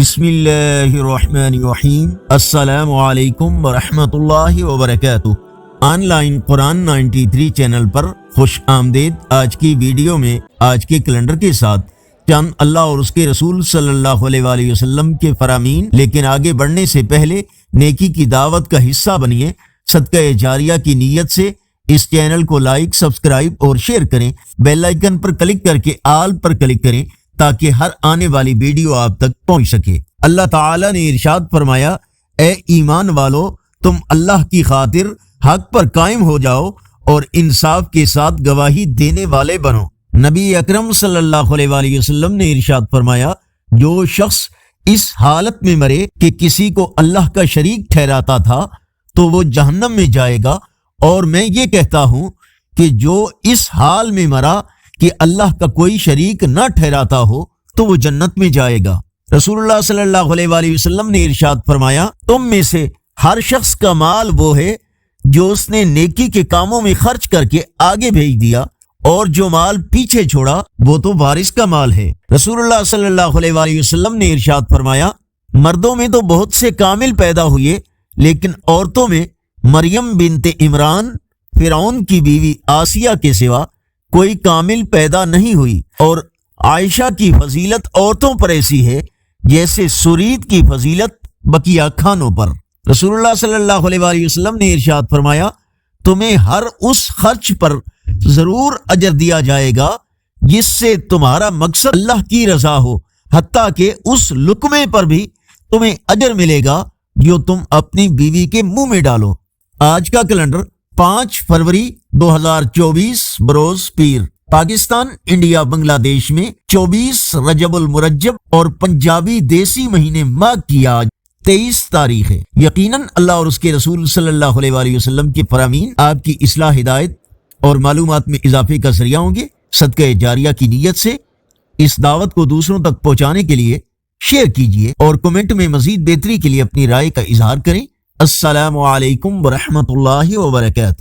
بسم اللہ الرحمن الرحیم۔ السلام علیکم ورحمۃ اللہ وبرکاتہ۔ آن لائن قرآن 93 چینل پر خوش آمدید۔ آج کی ویڈیو میں آج کے کیلنڈر کے ساتھ چند اللہ اور اس کے رسول صلی اللہ علیہ وآلہ وسلم کے فرامین، لیکن آگے بڑھنے سے پہلے نیکی کی دعوت کا حصہ بنیے۔ صدقہ جاریہ کی نیت سے اس چینل کو لائک، سبسکرائب اور شیئر کریں۔ بیل آئیکن پر کلک کر کے آل پر کلک کریں تاکہ ہر آنے والی ویڈیو آپ تک پہنچ سکے۔ اللہ تعالیٰ نے ارشاد فرمایا، اے ایمان والو، تم اللہ کی خاطر حق پر قائم ہو جاؤ اور انصاف کے ساتھ گواہی دینے والے بنو۔ نبی اکرم صلی اللہ علیہ وآلہ وسلم نے ارشاد فرمایا، جو شخص اس حالت میں مرے کہ کسی کو اللہ کا شریک ٹھہراتا تھا تو وہ جہنم میں جائے گا، اور میں یہ کہتا ہوں کہ جو اس حال میں مرا کہ اللہ کا کوئی شریک نہ ٹھہراتا ہو تو وہ جنت میں جائے گا۔ رسول اللہ صلی اللہ علیہ وآلہ وسلم نے ارشاد فرمایا، تم میں سے ہر شخص کا مال وہ ہے جو اس نے نیکی کے کاموں میں خرچ کر کے آگے بھیج دیا، اور جو مال پیچھے چھوڑا وہ تو وارث کا مال ہے۔ رسول اللہ صلی اللہ علیہ وآلہ وسلم نے ارشاد فرمایا، مردوں میں تو بہت سے کامل پیدا ہوئے، لیکن عورتوں میں مریم بنت عمران فرعون کی بیوی آسیہ کے سوا کوئی کامل پیدا نہیں ہوئی، اور عائشہ کی فضیلت عورتوں پر ایسی ہے جیسے سرید کی فضیلت بقیہ کھانوں پر۔ رسول اللہ صلی اللہ علیہ وآلہ وسلم نے ارشاد فرمایا، تمہیں ہر اس خرچ پر ضرور اجر دیا جائے گا جس سے تمہارا مقصد اللہ کی رضا ہو، حتیٰ کہ اس لقمے پر بھی تمہیں اجر ملے گا جو تم اپنی بیوی کے منہ میں ڈالو۔ آج کا کیلنڈر 5 فروری 2024 بروز پیر۔ پاکستان، انڈیا، بنگلہ دیش میں 24 رجب المرجب اور پنجابی دیسی مہینے ماہ کی آج 23 تاریخ ہے۔ یقیناً اللہ اور اس کے رسول صلی اللہ علیہ وآلہ وسلم کے فرامین آپ کی اصلاح، ہدایت اور معلومات میں اضافے کا ذریعہ ہوں گے۔ صدقہ جاریہ کی نیت سے اس دعوت کو دوسروں تک پہنچانے کے لیے شیئر کیجیے اور کمنٹ میں مزید بہتری کے لیے اپنی رائے کا اظہار کریں۔ السلام علیکم ورحمۃ اللہ وبرکاتہ۔